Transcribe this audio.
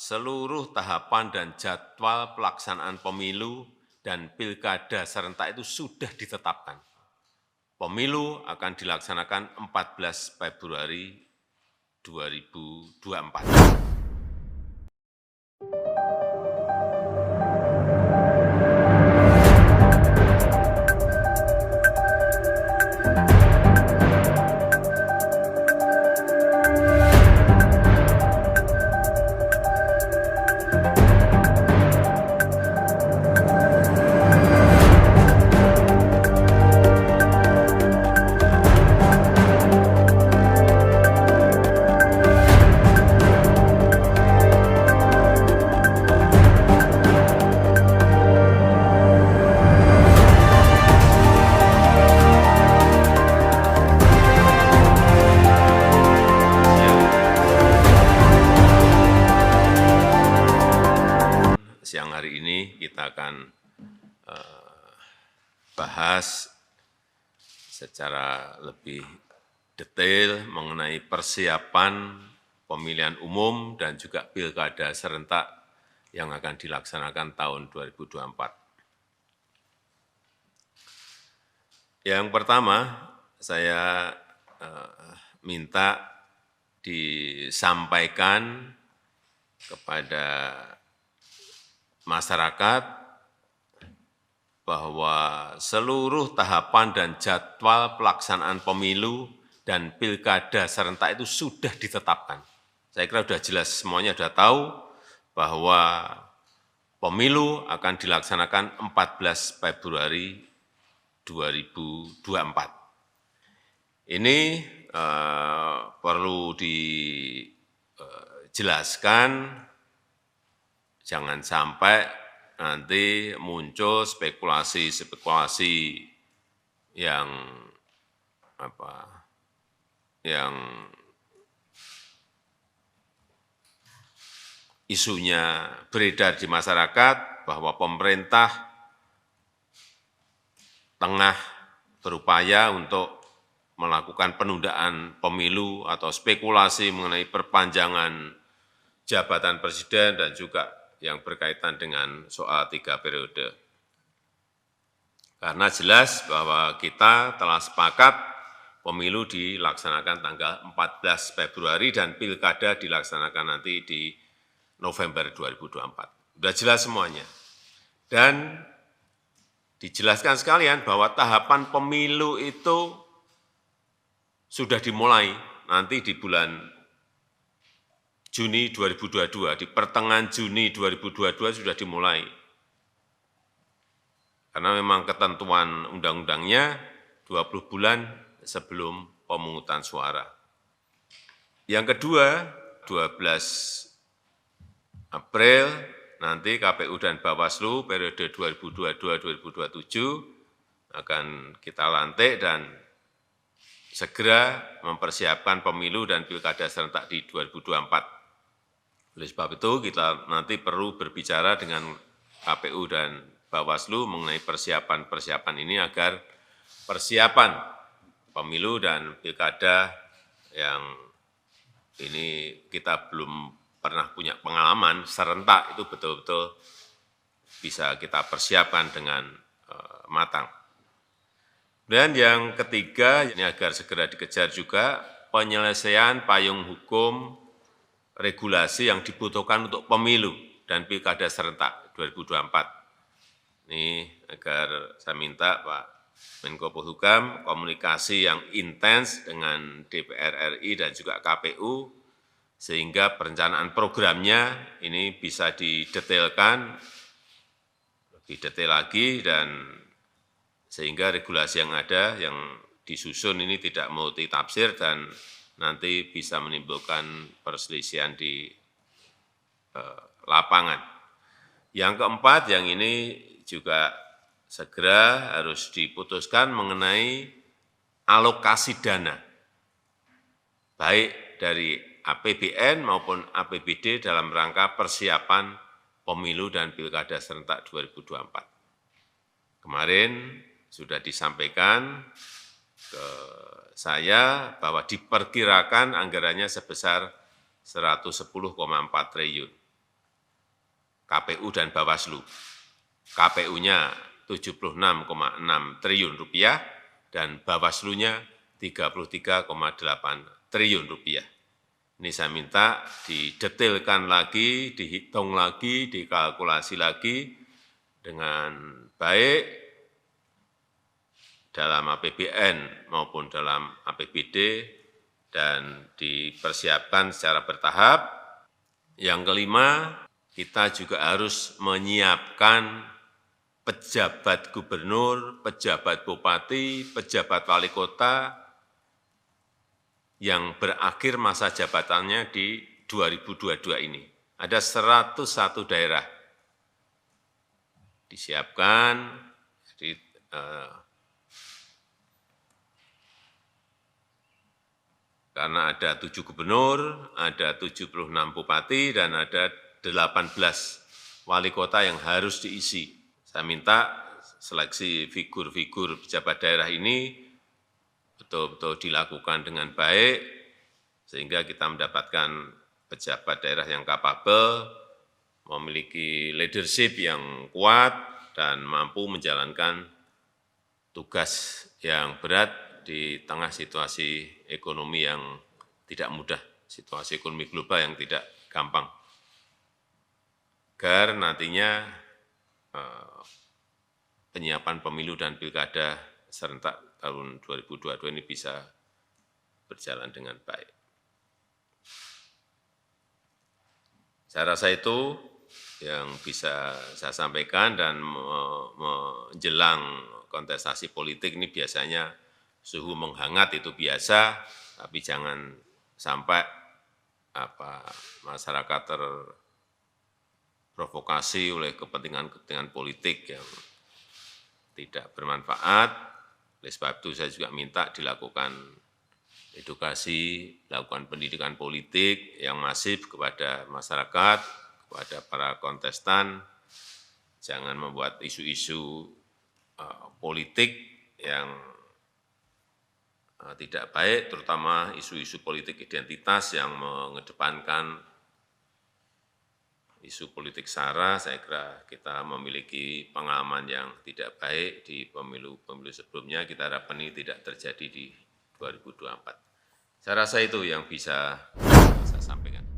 seluruh tahapan dan jadwal pelaksanaan pemilu dan pilkada serentak itu sudah ditetapkan. Pemilu akan dilaksanakan 14 Februari 2024. Siang hari ini kita akan bahas secara lebih detail mengenai persiapan pemilihan umum dan juga pilkada serentak yang akan dilaksanakan tahun 2024. Yang pertama, saya minta disampaikan kepada masyarakat bahwa seluruh tahapan dan jadwal pelaksanaan pemilu dan pilkada serentak itu sudah ditetapkan. Saya kira sudah jelas, semuanya sudah tahu bahwa pemilu akan dilaksanakan 14 Februari 2024. Ini perlu dijelaskan. Jangan sampai nanti muncul spekulasi-spekulasi yang isunya beredar di masyarakat bahwa pemerintah tengah berupaya untuk melakukan penundaan pemilu atau spekulasi mengenai perpanjangan jabatan presiden dan juga yang berkaitan dengan soal 3 periode. Karena jelas bahwa kita telah sepakat pemilu dilaksanakan tanggal 14 Februari dan pilkada dilaksanakan nanti di November 2024. Sudah jelas semuanya. Dan dijelaskan sekalian bahwa tahapan pemilu itu sudah dimulai nanti di bulan Juni 2022, di pertengahan Juni 2022 sudah dimulai. Karena memang ketentuan undang-undangnya 20 bulan sebelum pemungutan suara. Yang kedua, 12 April nanti KPU dan Bawaslu periode 2022-2027 akan kita lantik dan segera mempersiapkan pemilu dan pilkada serentak di 2024. Oleh sebab itu, kita nanti perlu berbicara dengan KPU dan Bawaslu mengenai persiapan-persiapan ini agar persiapan pemilu dan pilkada yang ini kita belum pernah punya pengalaman serentak itu betul-betul bisa kita persiapkan dengan matang. Dan yang ketiga, ini agar segera dikejar juga penyelesaian payung hukum regulasi yang dibutuhkan untuk pemilu dan pilkada serentak 2024. Ini agar saya minta Pak Menko Polhukam komunikasi yang intens dengan DPR RI dan juga KPU, sehingga perencanaan programnya ini bisa didetailkan, lebih detail lagi, dan sehingga regulasi yang ada, yang disusun ini tidak multitafsir dan nanti bisa menimbulkan perselisihan di lapangan. Yang keempat, yang ini juga segera harus diputuskan mengenai alokasi dana, baik dari APBN maupun APBD dalam rangka persiapan pemilu dan pilkada serentak 2024. Kemarin sudah disampaikan ke saya bahwa diperkirakan anggarannya sebesar 110,4 triliun. KPU dan Bawaslu. KPU-nya 76,6 triliun rupiah dan Bawaslu-nya 33,8 triliun rupiah. Ini saya minta didetailkan lagi, dihitung lagi, dikalkulasi lagi dengan baik dalam APBN maupun dalam APBD dan dipersiapkan secara bertahap. Yang kelima, kita juga harus menyiapkan pejabat gubernur, pejabat bupati, pejabat wali kota yang berakhir masa jabatannya di 2022 ini. Ada 101 daerah disiapkan, jadi, karena ada 7 gubernur, ada 76 bupati, dan ada 18 wali kota yang harus diisi. Saya minta seleksi figur-figur pejabat daerah ini betul-betul dilakukan dengan baik, sehingga kita mendapatkan pejabat daerah yang kapabel, memiliki leadership yang kuat, dan mampu menjalankan tugas yang berat di tengah situasi ekonomi yang tidak mudah, situasi ekonomi global yang tidak gampang. Agar nantinya penyiapan pemilu dan pilkada serentak tahun 2022 ini bisa berjalan dengan baik. Saya rasa itu yang bisa saya sampaikan, dan menjelang kontestasi politik ini biasanya suhu menghangat, itu biasa, tapi jangan sampai masyarakat terprovokasi oleh kepentingan-kepentingan politik yang tidak bermanfaat. Oleh sebab itu saya juga minta dilakukan edukasi, dilakukan pendidikan politik yang masif kepada masyarakat, kepada para kontestan. Jangan membuat isu-isu politik yang tidak baik, terutama isu-isu politik identitas yang mengedepankan isu politik SARA. Saya kira kita memiliki pengalaman yang tidak baik di pemilu-pemilu sebelumnya. Kita harapkan ini tidak terjadi di 2024. Saya rasa itu yang bisa saya sampaikan.